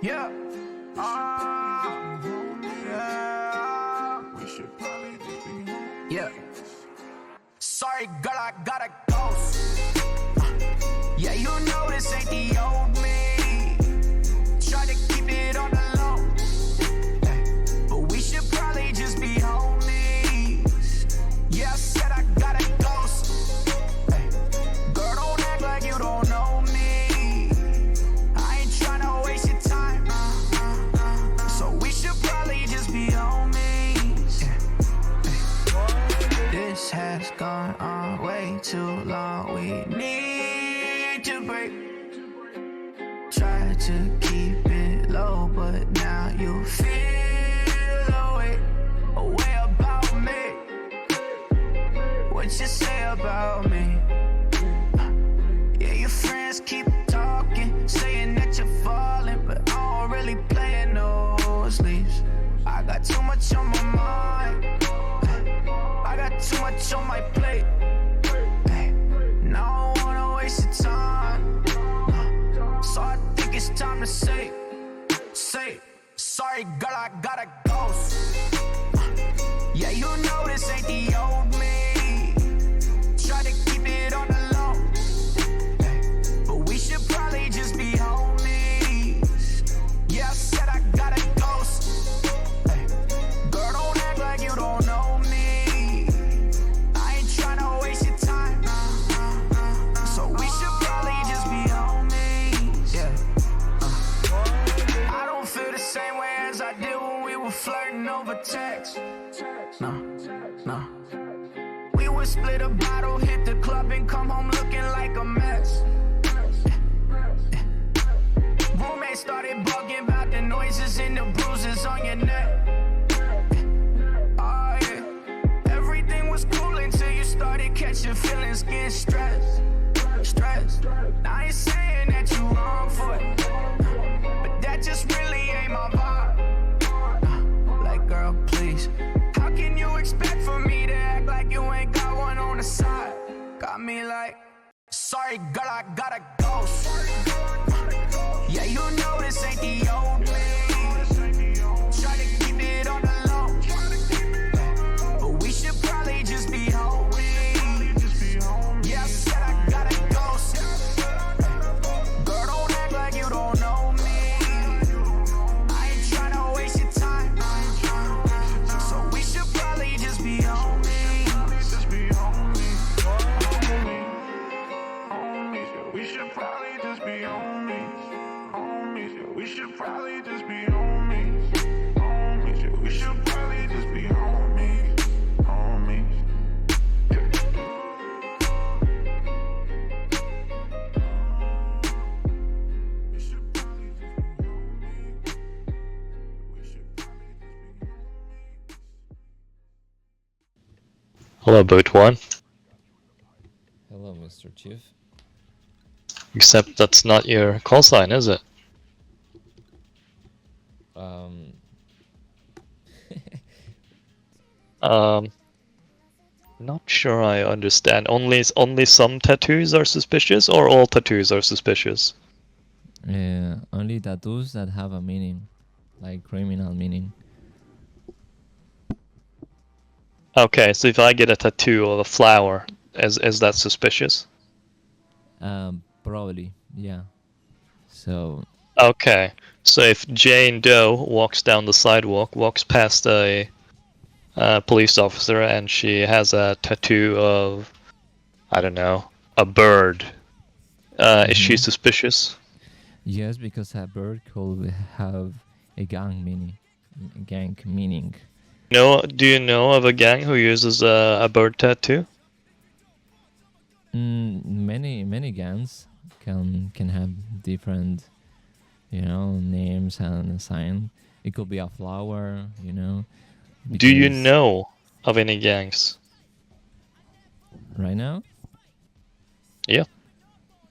Yeah. Yeah. We should probably just be. Yeah. Sorry, girl, I gotta go. Yeah, you know this ain't the old me. Try to keep it on the low. Ay, but we should probably just be homies. Yeah, I said I gotta go. Ay, girl, don't act like you don't know me. I ain't tryna waste your time. So we should probably just be homies. Yeah. This has gone on way too long. We need to break. Try to keep it low, but now you feel away about me. What you say about me? Yeah, your friends keep talking, saying that you're falling, but I don't really play in those sleeves. I got too much on my mind. I got too much on my plate. Now I don't wanna waste your time. So I think it's time to say, sorry girl, I gotta go. Yeah, you know this ain't the old me. Try to keep it on the low. But we should probably just be homies. Yeah, I said I gotta go. Girl, don't act like you don't know me. I ain't tryna waste your time. So we should probably just be homies. Yeah. I don't feel the same way as I did when we were flirting over text. No. We would split a bottle, hit the club, and come home looking like a mess. Roommate started bugging about the noises and the bruises on your neck. Oh yeah. Everything was cool until you started catching feelings, getting stressed. Now I ain't saying that you wrong for it, but that just really ain't my vibe. Like, girl, please, how can you expect for me to act like you ain't got one on the side? Got me like, sorry girl, I gotta go. Yeah, you know this ain't the old me. Try to keep it on the low, but we should probably just be homies. Yeah, I said I gotta go. Girl, don't act like you don't know me. I ain't tryna waste your time. So we should probably just be homies. We should probably just be homies. We should probably just be homies. We should probably just be homies. Hello, Boat One. Hello, Mr. Chief. Except that's not your call sign, is it? Not sure I understand. Only some tattoos are suspicious, or all tattoos are suspicious? Only tattoos that have a meaning, like criminal meaning. Okay, so if I get a tattoo of a flower, is that suspicious? Probably, yeah. So. Okay, so if Jane Doe walks down the sidewalk, walks past a police officer, and she has a tattoo of, I don't know, a bird, is she suspicious? Yes, because a bird could have a gang meaning. No, do you know of a gang who uses a bird tattoo? Many gangs can have different, names and sign. It could be a flower, Do you know of any gangs? Right now? Yeah.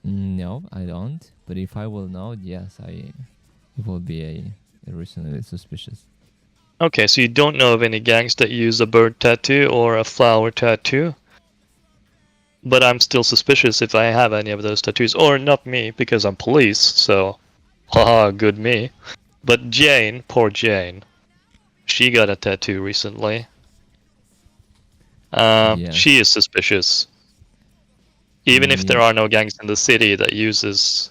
No, I don't. But if I will know, yes, it will be a reasonably suspicious. Okay, so you don't know of any gangs that use a bird tattoo or a flower tattoo? But I'm still suspicious if I have any of those tattoos. Or not me, because I'm police, so haha, good me. But Jane, poor Jane, she got a tattoo recently. Yes. She is suspicious. Even if there Yeah. are no gangs in the city that uses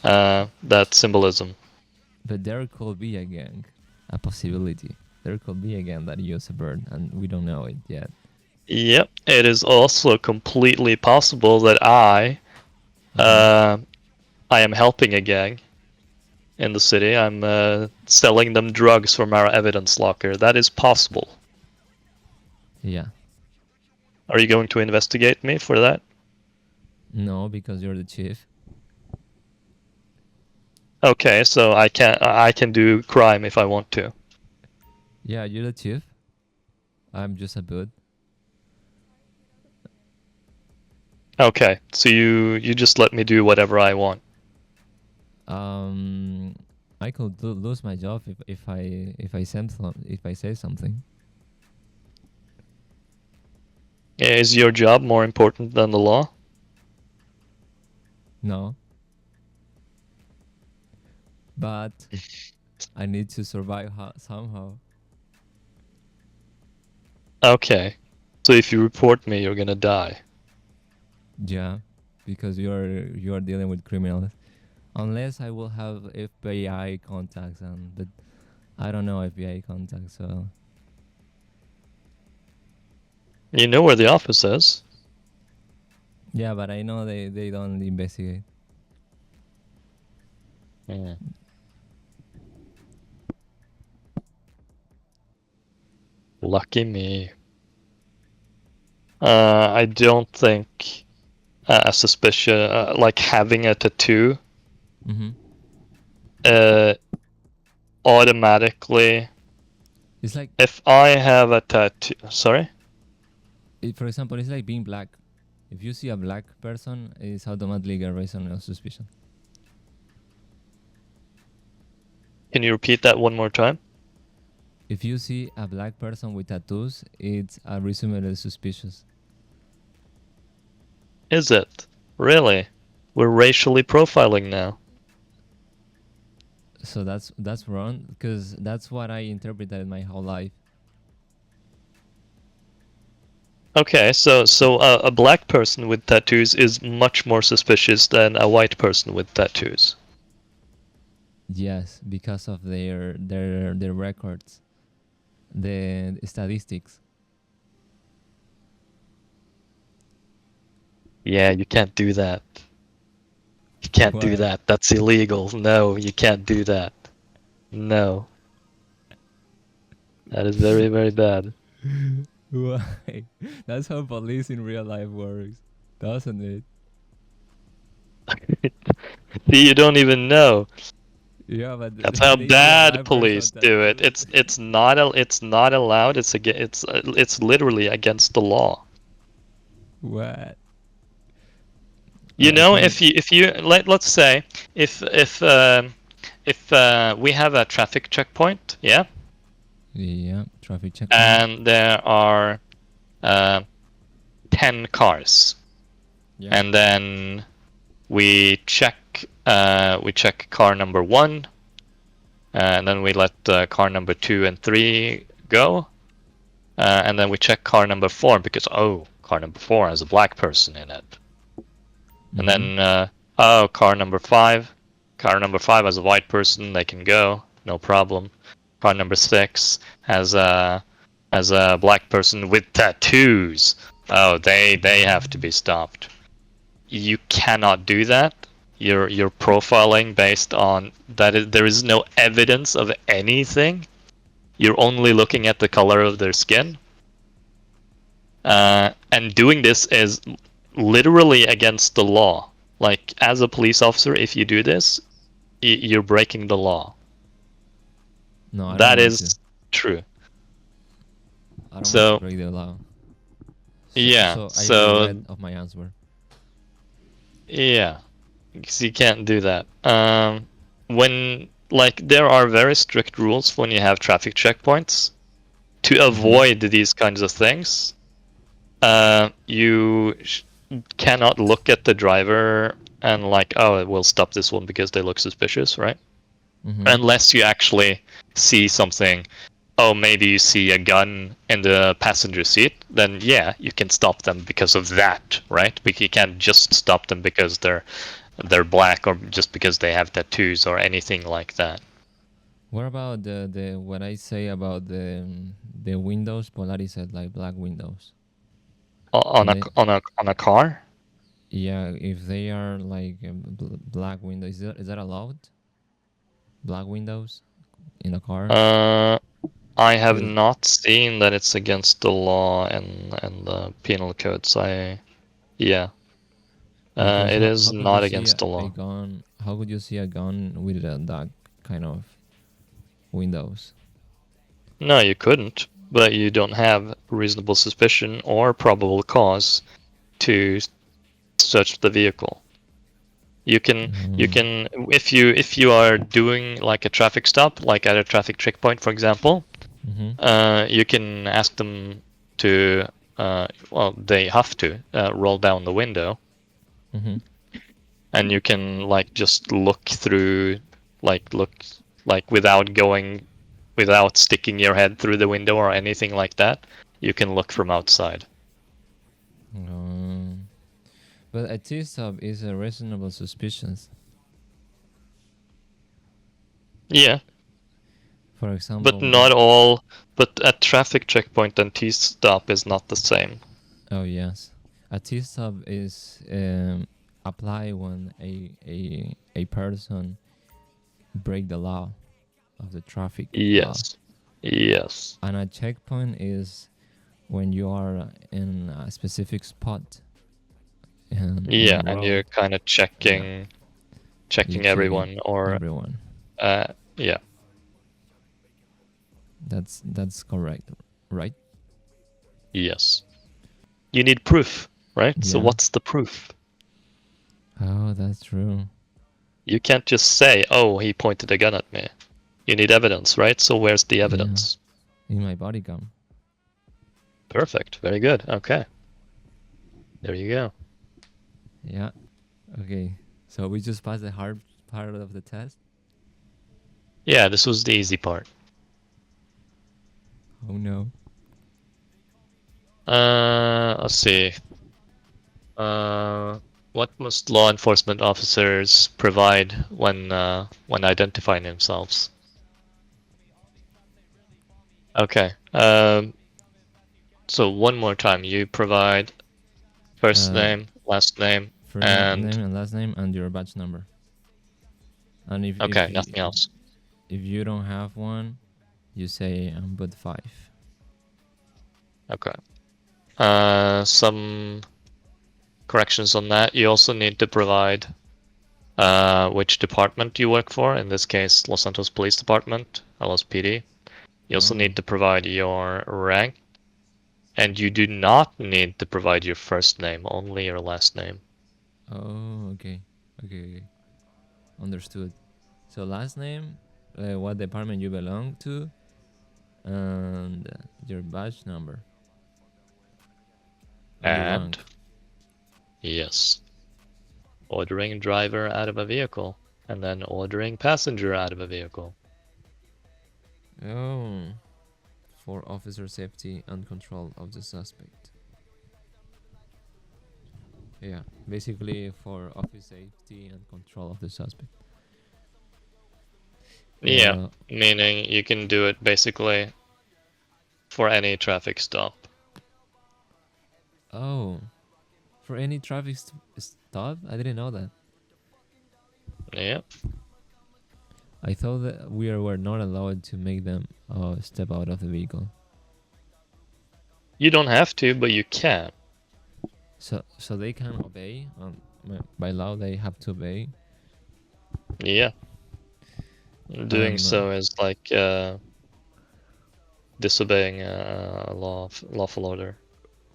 that symbolism. But there could be a gang, a possibility. There could be a gang that use a bird, and we don't know it yet. Yep, it is also completely possible that I am helping a gang in the city. I'm selling them drugs from our evidence locker. That is possible. Yeah. Are you going to investigate me for that? No, because you're the chief. Okay, so I can do crime if I want to. Yeah, you're the chief. I'm just a bud. Okay, so you just let me do whatever I want. I could lose my job if I say something. Is your job more important than the law? No. But I need to survive somehow. Okay, so if you report me, you're gonna die. Yeah, because you're dealing with criminals. Unless I will have FBI contacts, but I don't know FBI contacts. So You know where the office is. yeah, but I know they don't investigate. Lucky me. I don't think a suspicion, like having a tattoo, Mm-hmm. Automatically. It's like, If I have a tattoo, sorry. for example, it's like being black. If you see a black person, it's automatically a reason of suspicion. Can you repeat that one more time? If you see a black person with tattoos, it's a reasonably suspicious. Is it? Really? We're racially profiling now. So that's wrong, because that's what I interpreted my whole life. Okay, so a black person with tattoos is much more suspicious than a white person with tattoos. Yes, because of their records, the statistics. Yeah, you can't do that. You can't do Why? that. That's illegal. No, you can't do that. No. That is very, very bad. Why? That's how police in real life works, doesn't it? See, you don't even know. Yeah, but That's how they see a bad black person police do it. tattoos. It's not allowed. It's literally against the law. What? You I know, think. if you let's say if we have a traffic checkpoint, yeah, Yeah, traffic checkpoint. and there are 10 cars, Yeah. and then we check car number 1, and then we let car number 2 and 3 go, and then we check car number 4 because car number 4 has a black person in it. And then, car number 5. Car number 5 has a white person. They can go, no problem. Car number 6 has a black person with tattoos. Oh, they have to be stopped. You cannot do that. You're profiling based on that. There is no evidence of anything. You're only looking at the color of their skin. And doing this is literally against the law. Like, as a police officer, if you do this, you're breaking the law. No, I don't That want is to. true. I don't want So, to break the law. yeah. So I So, regret of my answer. yeah. Because you can't do that. When, like, there are very strict rules when you have traffic checkpoints. To avoid these kinds of things, you cannot look at the driver and like, oh, we'll stop this one because they look suspicious, right? Mm-hmm. unless you actually see something. Oh, maybe you see a gun in the passenger seat, then yeah, you can stop them because of that, right? But you can't just stop them because they're black or just because they have tattoos or anything like that. What about the what I say about the windows polarized like black windows? On Can a they? on a car? Yeah, if they are like black windows, is that allowed? Black windows in a car? Uh, I have Because not seen that it's against the law and the penal codes. Yeah, because it is how could you not see against the a law. gun? How could you see a gun with that kind of windows? No, you couldn't, but you don't have reasonable suspicion or probable cause to search the vehicle. You can if you are doing like a traffic stop, like at a traffic checkpoint, for example, Mm-hmm. you can ask them to well, they have to roll down the window, Mm-hmm. and you can like just look through, look like without sticking your head through the window or anything like that. You can look from outside. But a T-stop is a reasonable suspicion. Yeah, For but example, not all. But a traffic checkpoint and T-stop is not the same. oh yes, a T-stop is apply when a person break the law of the traffic law, Yes, yes, and a checkpoint is when you are in a specific spot in yeah, the and road. you're kind of Yeah, you're checking checking everyone, or everyone. yeah, That's correct, right? yes. You need proof, right? So Yeah. what's the proof? Oh, that's true. You can't just say, "Oh, he pointed a gun at me." You need evidence, right? So where's the Yeah, evidence? in my body cam. Perfect. Very good. Okay. There you go. Yeah. Okay. So we just passed the hard part of the test. Yeah, this was the easy part. Oh no. Let's see. What must law enforcement officers provide when identifying themselves? Okay. So one more time, you provide first Uh, name, last name, First and name and last name and your badge number. And okay, nothing else. if you don't have one, you say but 5. Okay. Some corrections on that. You also need to provide which department you work for. In this case, Los Santos Police Department, LSPD. You also Oh. need to provide your rank, and you do not need to provide your first name, only your last name. Oh, okay. Okay. Understood. So last name, what department you belong to, and your badge number and your And rank. yes, ordering driver out of a vehicle, and then ordering passenger out of a vehicle. Oh, for officer safety and control of the suspect. Yeah, basically for office safety and control of the suspect. Yeah, meaning you can do it basically for any traffic stop. Oh, for any traffic stop? I didn't know that. Yeah. I thought that we were not allowed to make them step out of the vehicle. You don't have to, but you can. So they can obey. By law, they have to obey. Yeah. Doing so is like disobeying a lawful order.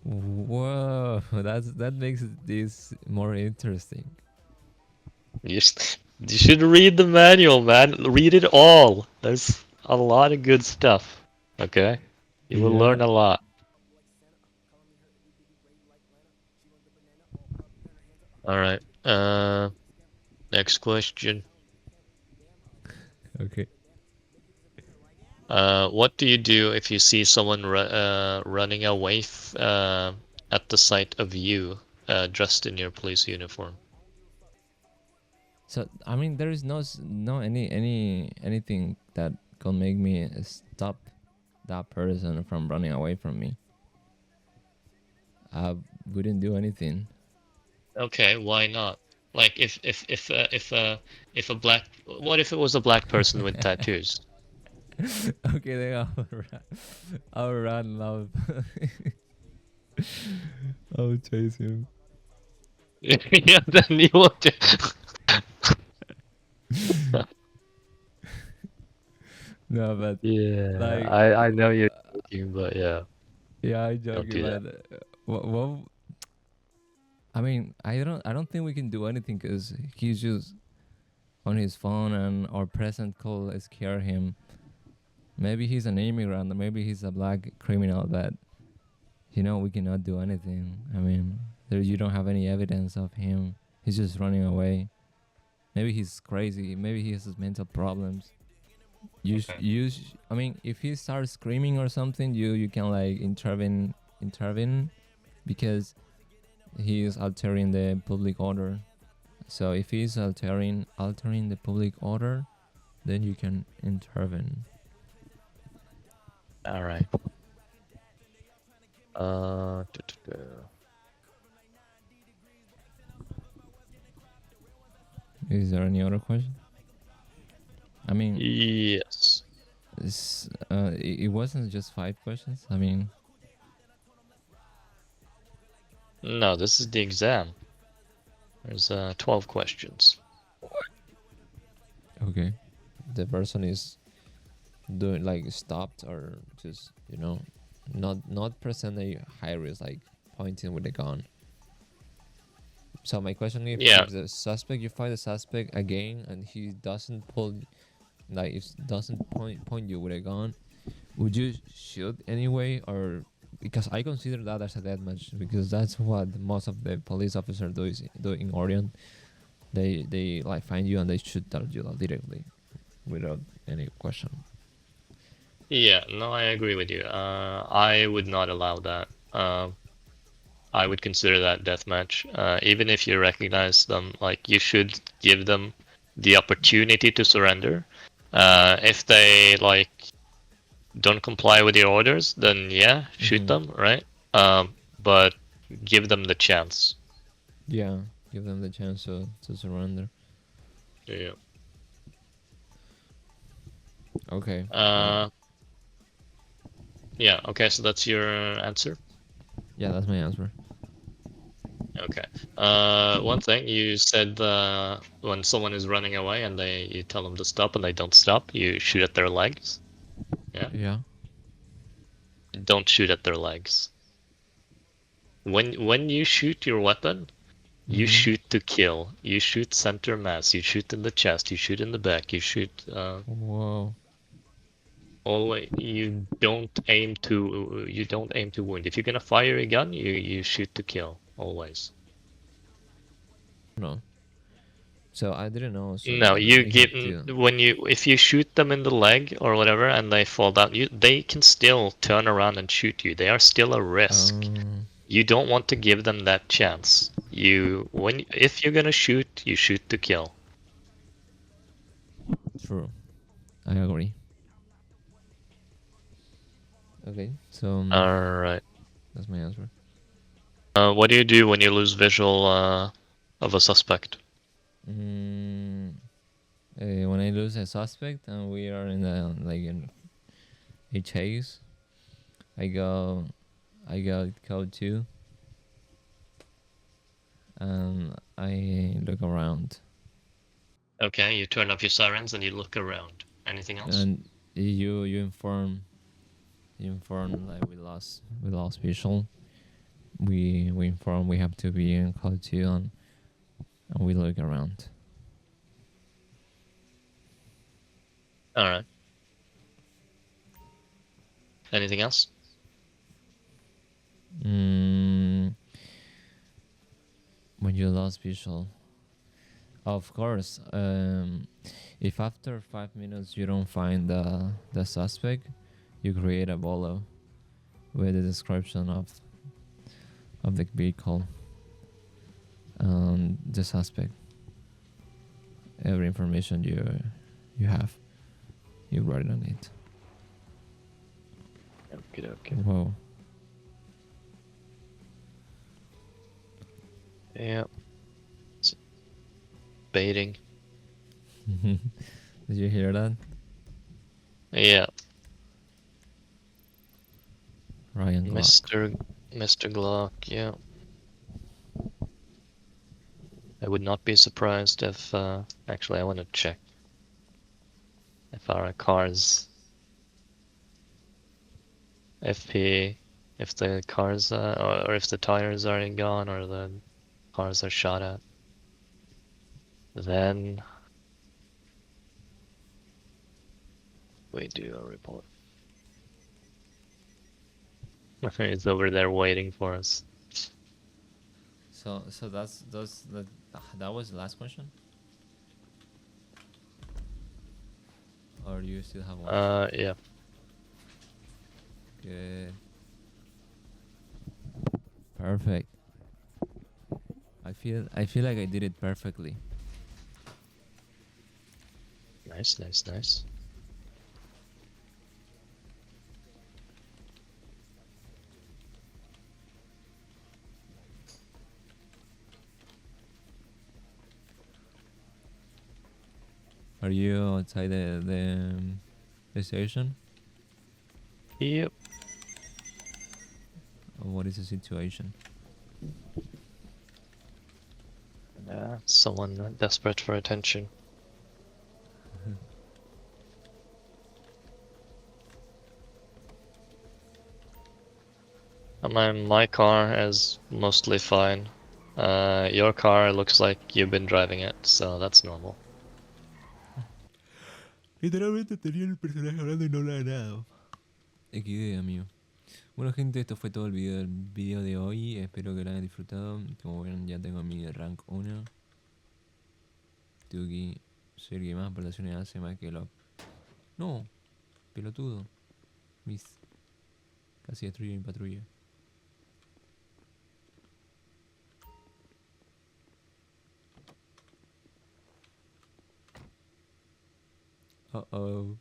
Whoa, that makes this more interesting. You, you should read the manual, man. Read it all. There's a lot of good stuff. Okay? You will Yeah. learn a lot. Alright. Next question. Okay. What do you do if you see someone running away at the sight of you, dressed in your police uniform? So I mean, there is no anything that can make me stop that person from running away from me. I wouldn't do anything. Okay, why not? Like if a black, what if it was a black person with tattoos? Okay, then I'll run love. I'll chase him. Yeah, then you want to. No, but Yeah, like, I know you're joking, but yeah, yeah, I don't joking, do that. but what? I mean, I don't think we can do anything because he's just on his phone, and our present call scare him. Maybe he's an immigrant, or maybe he's a black criminal, but we cannot do anything. I mean, you don't have any evidence of him. He's just running away. Maybe he's crazy. Maybe he has mental problems. I mean, if he starts screaming or something, you can like intervene because he is altering the public order. So if he's altering the public order, then you can intervene. All right. Uh, duh, duh, duh. Is there any other question? I mean, Yes. it wasn't just 5 questions. I mean, No, this is the exam. There's 12 questions. okay, the person is doing like stopped or just not present a high risk, like pointing with a gun. So my question is, Yeah. if the suspect, you find the suspect again and he doesn't point you with a gun, would you shoot anyway? Or because I consider that as a deathmatch, because that's what most of the police officers do in Orion. They like find you and they shoot at you directly without any question. Yeah, no, I agree with you. I would not allow that. I would consider that deathmatch. Even if you recognize them, like you should give them the opportunity to surrender. If they like don't comply with your orders, then yeah, shoot them, right? But give them the chance. Yeah, give them the chance to surrender. Yeah. Okay. Yeah. Okay. So that's your answer. Yeah, that's my answer. Okay. One thing you said, when someone is running away and you tell them to stop and they don't stop, you shoot at their legs. Yeah. Yeah. Don't shoot at their legs. When you shoot your weapon, you shoot to kill. You shoot center mass. You shoot in the chest. You shoot in the back. You shoot. Whoa. Always. You don't aim to. You don't aim to wound. If you're gonna fire a gun, you shoot to kill. Always. No. So I didn't know. So No, you we give have to. if you shoot them in the leg or whatever and they fall down, they can still turn around and shoot you. They are still a risk. You don't want to give them that chance. If you're gonna shoot, you shoot to kill. True. I agree. Okay. So All right. that's my answer. What do you do when you lose visual of a suspect? When I lose a suspect and we are in a chase, I go code 2 and I look around. Okay, you turn off your sirens and you look around. Anything else? And you inform like we lost visual. We inform we have to be in code 2 and we look around. All right. Anything else? When you lost visual, Of course. If after 5 minutes you don't find the suspect, you create a bolo with the description of the vehicle and the suspect. Every information you have, you write on it. Okay. Whoa. Yeah. It's baiting. Did you hear that? Yeah. Ryan Glock. Mr. Glock, yeah. I would not be surprised if, actually I want to check if our cars, if the cars, or if the tires are gone or the cars are shot at, then we do a report. It's over there waiting for us. So that was the last question? Or do you still have one? Yeah. Good. Perfect. I feel like I did it perfectly. Nice. Are you outside the station? Yep. Or what is the situation? Someone desperate for attention. My car is mostly fine. Your car looks like you've been driving it, so that's normal. Literalmente tenía el personaje hablando y no hablaba nada. XD, amigo. Bueno, gente, esto fue todo el video de hoy. Espero que lo hayan disfrutado. Como ven, ya tengo mi rank 1. Tengo que seguir más aportaciones hace más que lo... No, pelotudo. Mis... Casi destruyo mi patrulla. Uh-oh.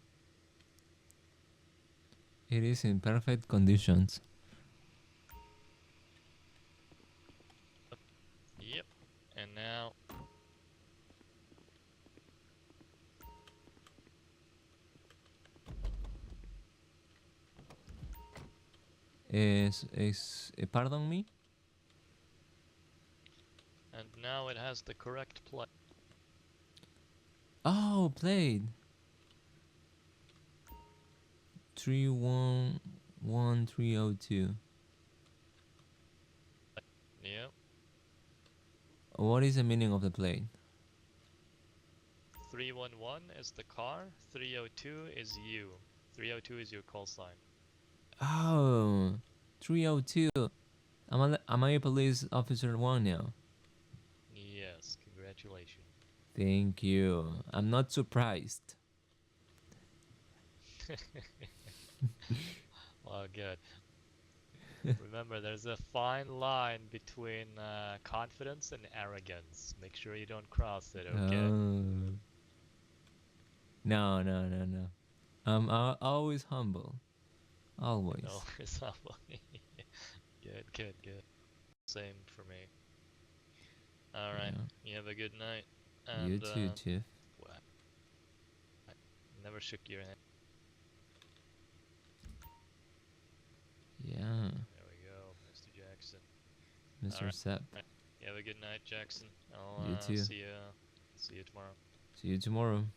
It is in perfect conditions. Yep. And now Pardon me? and now it has the correct plate. Oh, played. 311302. Yep. What is the meaning of the plate? 311 is the car, 302 is you. 302 is your call sign. Oh, 302. Am I a police officer 1 now? Yes, congratulations. Thank you. I'm not surprised. Well, good. Remember, there's a fine line between confidence and arrogance. Make sure you don't cross it, okay? Oh. No. I'm always humble. Always. No, it's not funny. Good. Same for me. Alright, Yeah. you have a good night. You And, too, Chief. what? I never shook your hand. Yeah. There we go, Mr. Jackson. Mr. Alright. Zepp. You have a good night, Jackson. I'll You too. see you tomorrow. See you tomorrow.